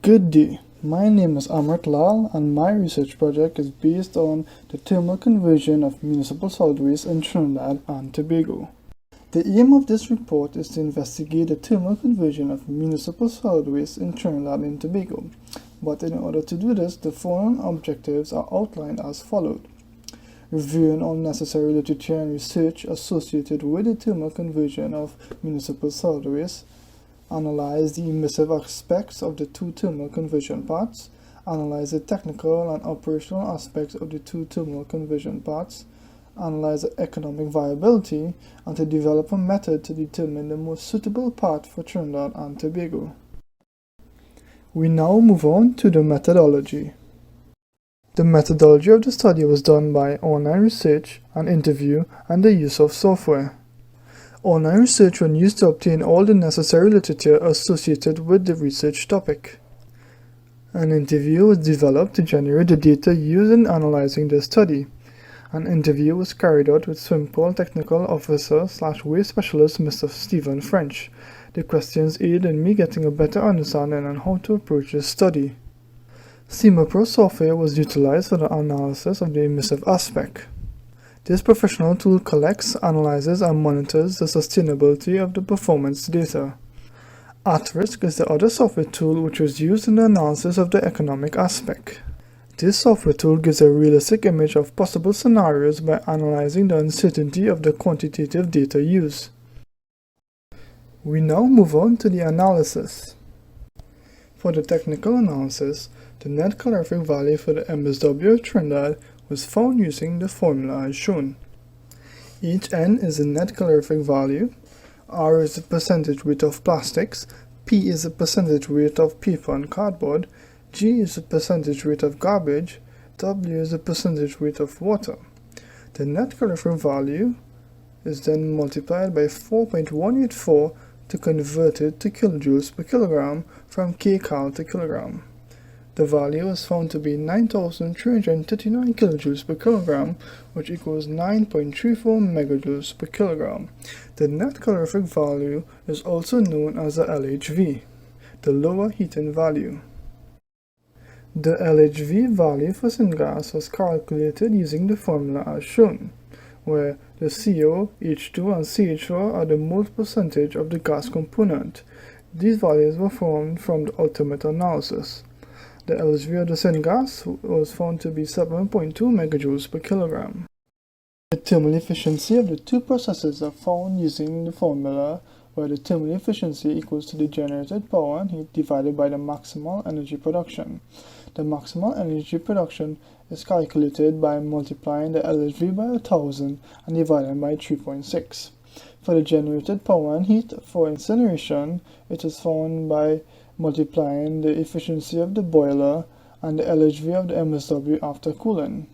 Good day, my name is Amrit Lall and my research project is based on the thermal conversion of municipal solid waste in Trinidad and Tobago. The aim of this report is to investigate the thermal conversion of municipal solid waste in Trinidad and Tobago, but in order to do this, the following objectives are outlined as followed. Reviewing all necessary literature and research associated with the thermal conversion of municipal solid waste, analyze the emissive aspects of the two thermal conversion paths, analyze the technical and operational aspects of the two thermal conversion paths, analyze the economic viability, and to develop a method to determine the most suitable path for Trinidad and Tobago. We now move on to the methodology. The methodology of the study was done by online research, an interview, and the use of software. Online research was used to obtain all the necessary literature associated with the research topic. An interview was developed to generate the data used in analyzing the study. An interview was carried out with SWIMPOL Technical Officer/Waste Specialist Mr. Stephen French. The questions aid in me getting a better understanding on how to approach this study. CIMAPRO software was utilized for the analysis of the emissive aspect. This professional tool collects, analyzes, and monitors the sustainability of the performance data. @Risk is the other software tool which was used in the analysis of the economic aspect. This software tool gives a realistic image of possible scenarios by analyzing the uncertainty of the quantitative data used. We now move on to the analysis. For the technical analysis, the net calorific value for the MSW of Trinidad was found using the formula as shown. Hn is the net calorific value, R is the percentage weight of plastics, P is the percentage weight of paper and cardboard, G is the percentage weight of garbage, W is the percentage weight of water. The net calorific value is then multiplied by 4.184 to convert it to kilojoules per kilogram from kcal to kilogram. The value was found to be 9,339 kilojoules per kilogram, which equals 9.34 megajoules per kilogram. The net calorific value is also known as the LHV, the lower heating value. The LHV value for syngas was calculated using the formula as shown, where the CO, H2, and CH4 are the mole percentage of the gas component. These values were formed from the ultimate analysis. The LHV of the syngas was found to be 7.2 megajoules per kilogram. The thermal efficiency of the two processes are found using the formula where the thermal efficiency equals to the generated power and heat divided by the maximal energy production. The maximal energy production is calculated by multiplying the LHV by 1000 and dividing by 3.6. For the generated power and heat for incineration, it is found by multiplying the efficiency of the boiler and the LHV of the MSW after cooling.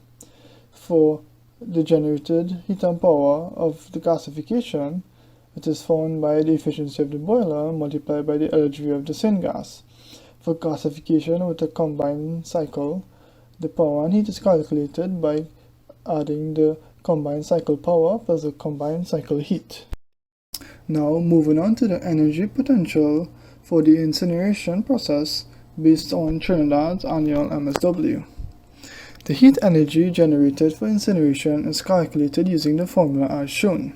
For the generated heat and power of the gasification, it is found by the efficiency of the boiler multiplied by the LHV of the syngas. For gasification with a combined cycle, the power and heat is calculated by adding the combined cycle power plus the combined cycle heat. Now moving on to the energy potential for the incineration process based on Trinidad's annual MSW. The heat energy generated for incineration is calculated using the formula as shown.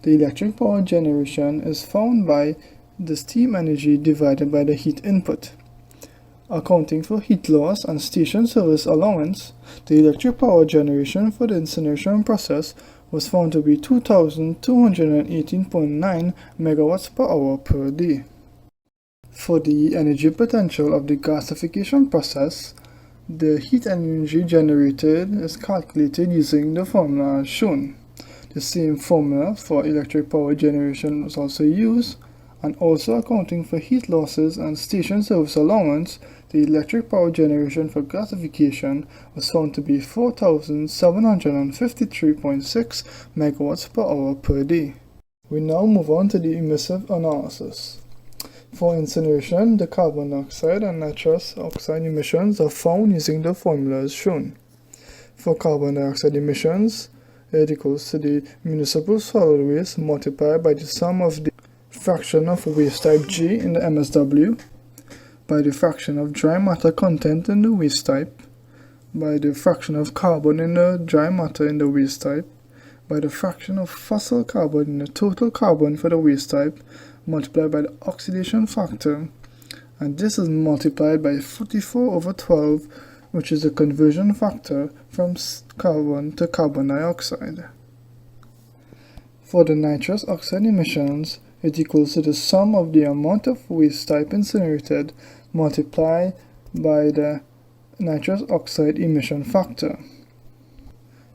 The electric power generation is found by the steam energy divided by the heat input. Accounting for heat loss and station service allowance, the electric power generation for the incineration process was found to be 2,218.9 megawatts per hour per day. For the energy potential of the gasification process, the heat energy generated is calculated using the formula as shown. The same formula for electric power generation was also used, and also accounting for heat losses and station service allowance, the electric power generation for gasification was found to be 4,753.6 megawatts per hour per day. We now move on to the emissive analysis. For incineration, the carbon dioxide and nitrous oxide emissions are found using the formulas shown. For carbon dioxide emissions, it equals to the municipal solid waste multiplied by the sum of the fraction of waste type G in the MSW by the fraction of dry matter content in the waste type, by the fraction of carbon in the dry matter in the waste type, by the fraction of fossil carbon in the total carbon for the waste type, multiplied by the oxidation factor, and this is multiplied by 44/12, which is the conversion factor from carbon to carbon dioxide. For the nitrous oxide emissions, it equals to the sum of the amount of waste type incinerated multiplied by the nitrous oxide emission factor.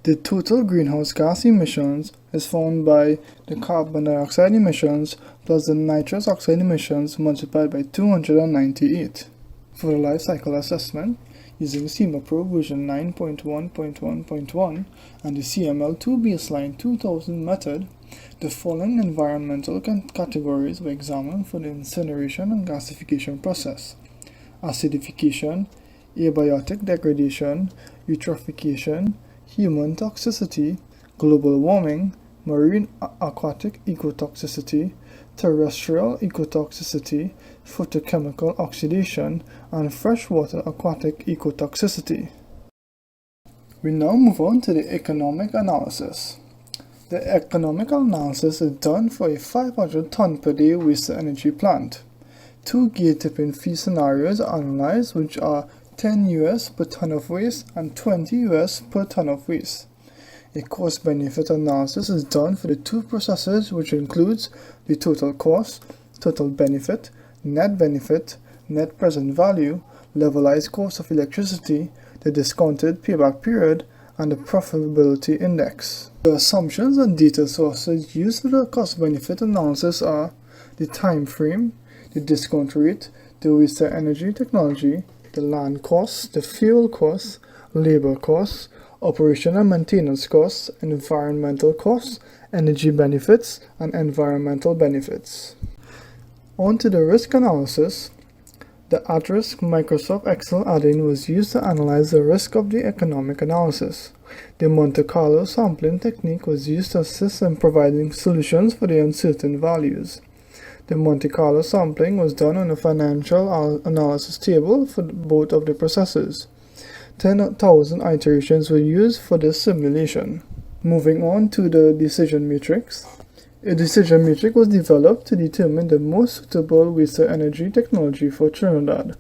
The total greenhouse gas emissions is found by the carbon dioxide emissions plus the nitrous oxide emissions multiplied by 298. For the life cycle assessment, using CIMAPRO version 9.1.1.1 and the CML2 baseline 2000 method, the following environmental categories were examined for the incineration and gasification process: acidification, abiotic degradation, eutrophication, human toxicity, global warming, marine aquatic ecotoxicity, terrestrial ecotoxicity, photochemical oxidation, and freshwater aquatic ecotoxicity. We now move on to the economic analysis. The economic analysis is done for a 500 ton per day waste-to-energy plant. Two gate-tipping fee scenarios are analyzed, which are $10 per ton of waste and $20 per ton of waste. A cost-benefit analysis is done for the two processes, which includes the total cost, total benefit, net present value, levelized cost of electricity, the discounted payback period, and the profitability index. The assumptions and data sources used for the cost-benefit analysis are the time frame, the discount rate, the waste-to-energy technology, the land costs, the fuel costs, labor costs, operation and maintenance costs, environmental costs, energy benefits, and environmental benefits. On to the risk analysis. The at-risk Microsoft Excel add-in was used to analyze the risk of the economic analysis. The Monte Carlo sampling technique was used to assist in providing solutions for the uncertain values. The Monte Carlo sampling was done on a financial analysis table for both of the processes. 10,000 iterations were used for this simulation. Moving on to the decision matrix. A decision matrix was developed to determine the most suitable waste-to-energy technology for Trinidad.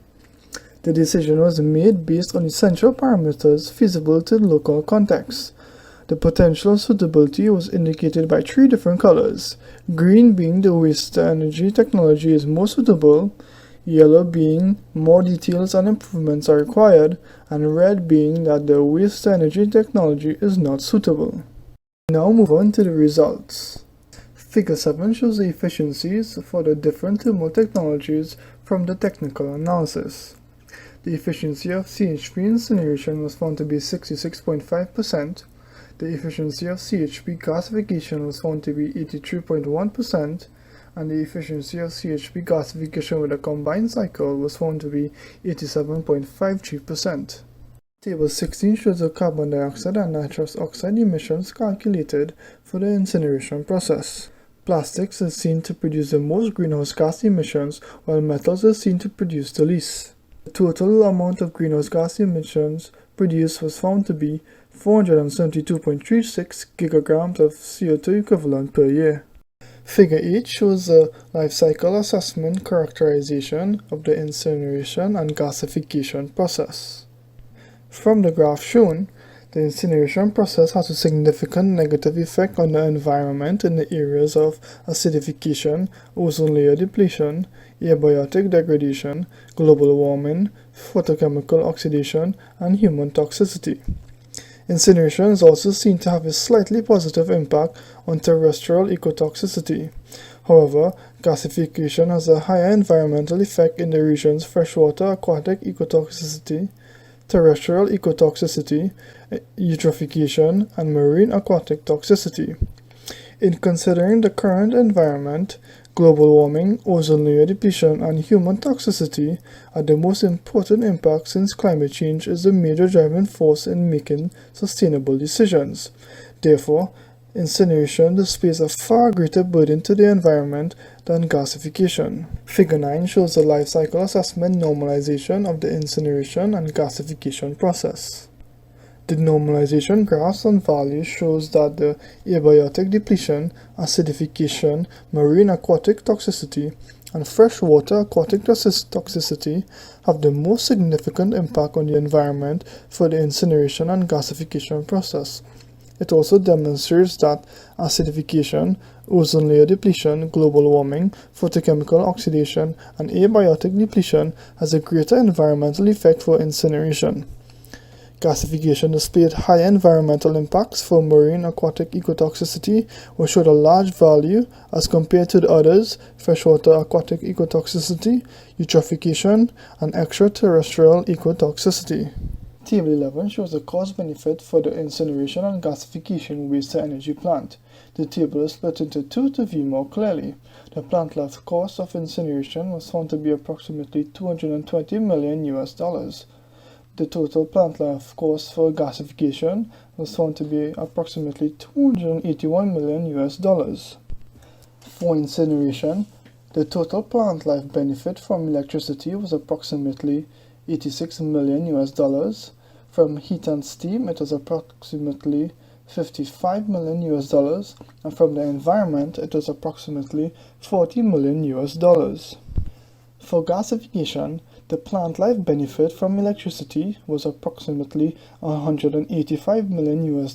The decision was made based on essential parameters feasible to the local context. The potential suitability was indicated by three different colors: green being the waste-to-energy technology is most suitable, yellow being more details and improvements are required, and red being that the waste-to-energy technology is not suitable. Now move on to the results. Figure 7 shows the efficiencies for the different thermal technologies from the technical analysis. The efficiency of CHP incineration was found to be 66.5%. The efficiency of CHP gasification was found to be 83.1%, and the efficiency of CHP gasification with a combined cycle was found to be 87.53%. Table 16 shows the carbon dioxide and nitrous oxide emissions calculated for the incineration process. Plastics is seen to produce the most greenhouse gas emissions, while metals is seen to produce the least. The total amount of greenhouse gas emissions produced was found to be 472.36 gigagrams of CO2 equivalent per year. Figure 8 shows the life cycle assessment characterization of the incineration and gasification process. From the graph shown, the incineration process has a significant negative effect on the environment in the areas of acidification, ozone layer depletion, abiotic degradation, global warming, photochemical oxidation, and human toxicity. Incineration is also seen to have a slightly positive impact on terrestrial ecotoxicity. However, gasification has a higher environmental effect in the region's freshwater aquatic ecotoxicity, terrestrial ecotoxicity, eutrophication, and marine aquatic toxicity. In considering the current environment, global warming, ozone layer depletion, and human toxicity are the most important impacts, since climate change is the major driving force in making sustainable decisions. Therefore, Incineration displays a far greater burden to the environment than gasification. Figure 9 shows the life cycle assessment normalization of the incineration and gasification process. The normalization graphs and values shows that the abiotic depletion, acidification, marine aquatic toxicity, and freshwater aquatic toxicity have the most significant impact on the environment for the incineration and gasification process. It also demonstrates that acidification, ozone layer depletion, global warming, photochemical oxidation, and abiotic depletion has a greater environmental effect for incineration. Gasification displayed higher environmental impacts for marine aquatic ecotoxicity, which showed a large value as compared to the others: freshwater aquatic ecotoxicity, eutrophication, and extraterrestrial ecotoxicity. Table 11 shows the cost-benefit for the incineration and gasification waste-to-energy plant. The table is split into two to view more clearly. The plant life cost of incineration was found to be approximately $220 million. The total plant life cost for gasification was found to be approximately $281 million. For incineration, the total plant life benefit from electricity was approximately $86 million. From heat and steam, it was approximately $55 million, and from the environment, it was approximately $40 million. For gasification, the plant life benefit from electricity was approximately $185 million,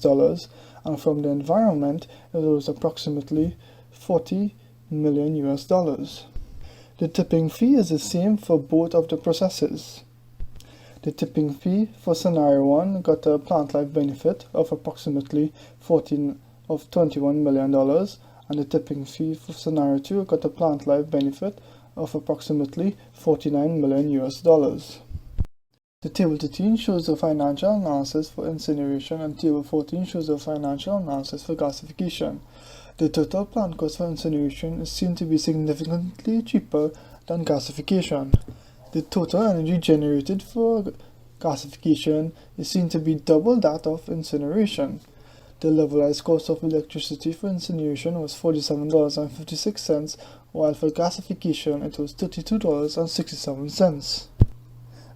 and from the environment, it was approximately $40 million. The tipping fee is the same for both of the processes. The tipping fee for scenario 1 got a plant life benefit of approximately $21 million, and the tipping fee for scenario 2 got a plant life benefit of approximately $49 million. The table 13 shows the financial analysis for incineration, and table 14 shows the financial analysis for gasification. The total plant cost for incineration is seen to be significantly cheaper than gasification. The total energy generated for gasification is seen to be double that of incineration. The levelized cost of electricity for incineration was $47.56, while for gasification it was $32.67.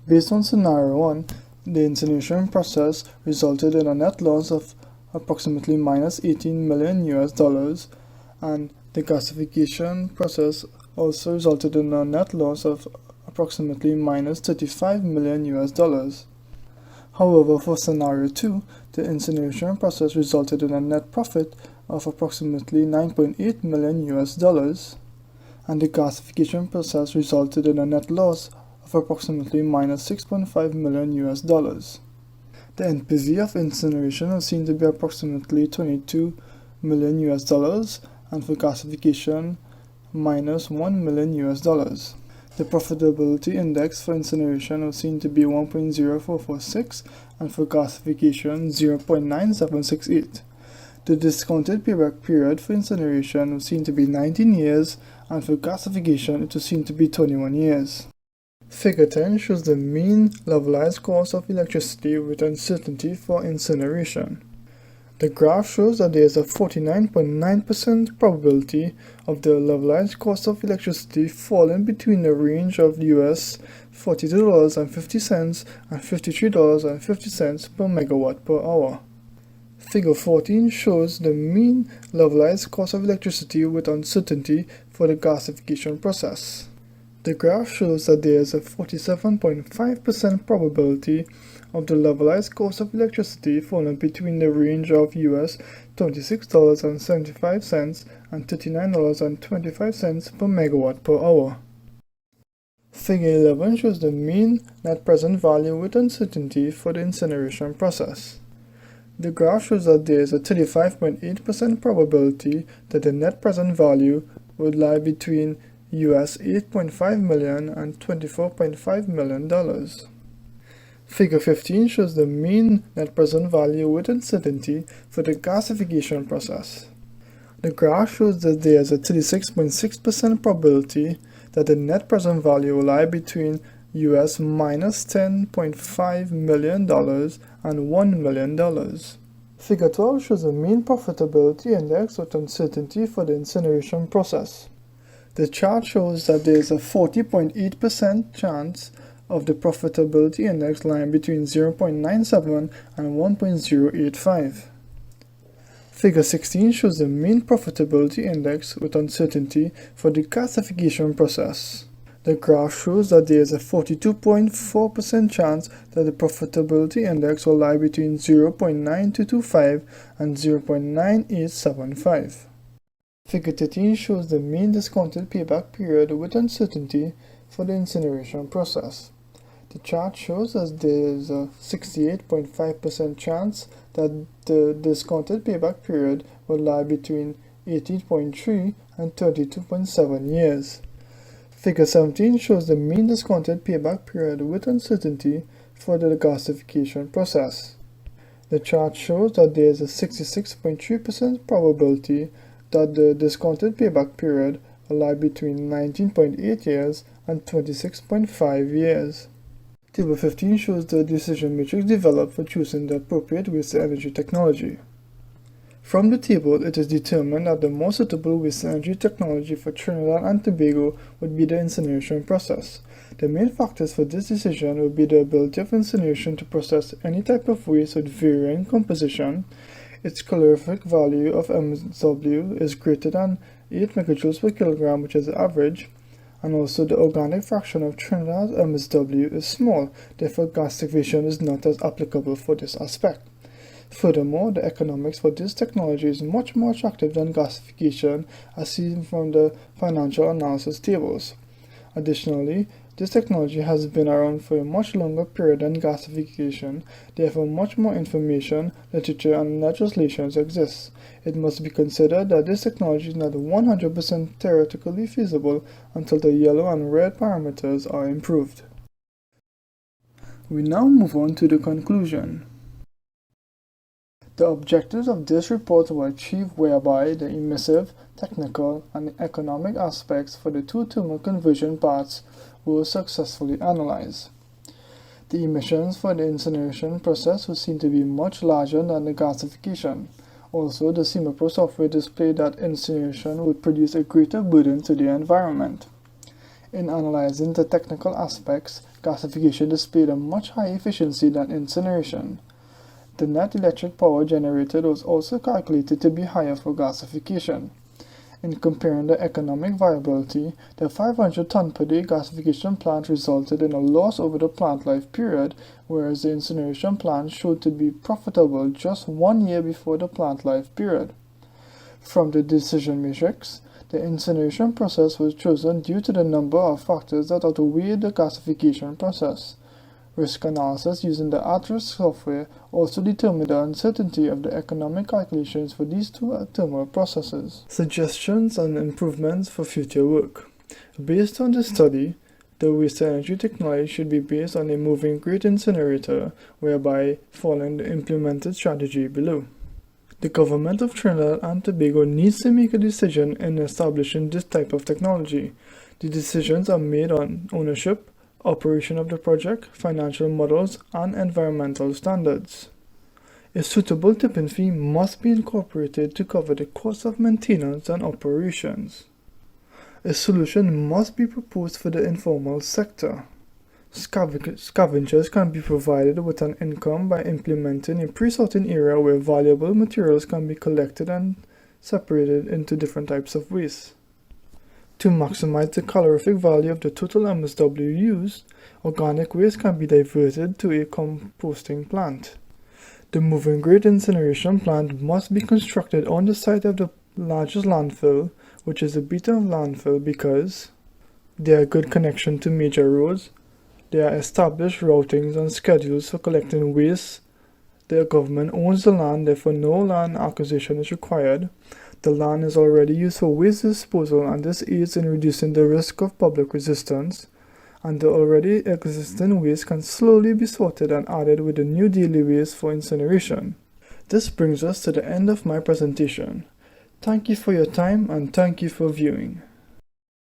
Based on scenario 1, the incineration process resulted in a net loss of approximately minus $18 million, and the gasification process also resulted in a net loss of approximately minus $35 million. However, for scenario 2, the incineration process resulted in a net profit of approximately $9.8 million, and the gasification process resulted in a net loss of approximately minus $6.5 million. The NPV of incineration was seen to be approximately $22 million, and for gasification, minus $1 million. The profitability index for incineration was seen to be 1.0446, and for gasification 0.9768. The discounted payback period for incineration was seen to be 19 years, and for gasification it was seen to be 21 years. Figure 10 shows the mean levelized cost of electricity with uncertainty for incineration. The graph shows that there is a 49.9% probability of the levelized cost of electricity falling between the range of US $42.50 and $53.50 per megawatt per hour. Figure 14 shows the mean levelized cost of electricity with uncertainty for the gasification process. The graph shows that there is a 47.5% probability of the levelized cost of electricity falling between the range of US $26.75 and $39.25 per megawatt per hour. Figure 11 shows the mean net present value with uncertainty for the incineration process. The graph shows that there is a 35.8% probability that the net present value would lie between US $8.5 million and $24.5 million. Figure 15 shows the mean net present value with uncertainty for the gasification process. The graph shows that there is a 36.6% probability that the net present value will lie between US minus $10.5 million and $1 million. Figure 12 shows a mean profitability index with uncertainty for the incineration process. The chart shows that there is a 40.8% chance of the profitability index lying between 0.97 and 1.085. Figure 16 shows the mean profitability index with uncertainty for the gasification process. The graph shows that there is a 42.4% chance that the profitability index will lie between 0.9225 and 0.9875. Figure 13 shows the mean discounted payback period with uncertainty for the incineration process. The chart shows that there is a 68.5% chance that the discounted payback period will lie between 18.3 and 32.7 years. Figure 17 shows the mean discounted payback period with uncertainty for the gasification process. The chart shows that there is a 66.3% probability that the discounted payback period will lie between 19.8 years and 26.5 years. Table 15 shows the decision matrix developed for choosing the appropriate waste-to-energy technology. From the table, it is determined that the most suitable waste-to-energy technology for Trinidad and Tobago would be the incineration process. The main factors for this decision would be the ability of incineration to process any type of waste with varying composition, its calorific value of MSW is greater than 8 megajoules per kilogram, which is the average, and also the organic fraction of Trinidad's MSW is small, therefore gasification is not as applicable for this aspect. Furthermore, the economics for this technology is much more attractive than gasification as seen from the financial analysis tables. Additionally, this technology has been around for a much longer period than gasification, therefore much more information, literature, and legislation exists. It must be considered that this technology is not 100% theoretically feasible until the yellow and red parameters are improved. We now move on to the conclusion. The objectives of this report were achieved whereby the emissive, technical, and economic aspects for the two thermal conversion paths were successfully analyzed. The emissions for the incineration process were seen to be much larger than the gasification. Also, the CIMAPRO software displayed that incineration would produce a greater burden to the environment. In analyzing the technical aspects, gasification displayed a much higher efficiency than incineration. The net electric power generated was also calculated to be higher for gasification. In comparing the economic viability, the 500 ton per day gasification plant resulted in a loss over the plant life period, whereas the incineration plant showed to be profitable just 1 year before the plant life period. From the decision matrix, the incineration process was chosen due to the number of factors that outweighed the gasification process. Risk analysis using the at-risk software also determined the uncertainty of the economic calculations for these two thermal processes. Suggestions and improvements for future work. Based on the study, the waste-to-energy technology should be based on a moving grate incinerator, whereby following the implemented strategy below. The government of Trinidad and Tobago needs to make a decision in establishing this type of technology. The decisions are made on ownership, operation of the project, financial models, and environmental standards. A suitable tipping fee must be incorporated to cover the cost of maintenance and operations. A solution must be proposed for the informal sector. Scavengers can be provided with an income by implementing a pre-sorting area where valuable materials can be collected and separated into different types of waste. To maximize the calorific value of the total MSW used, organic waste can be diverted to a composting plant. The moving grate incineration plant must be constructed on the site of the largest landfill, which is the Beaton landfill, because there are good connection to major roads, there are established routings and schedules for collecting waste, the government owns the land, therefore no land acquisition is required. The land is already used for waste disposal, and this aids in reducing the risk of public resistance, and the already existing waste can slowly be sorted and added with the new daily waste for incineration. This brings us to the end of my presentation. Thank you for your time and thank you for viewing.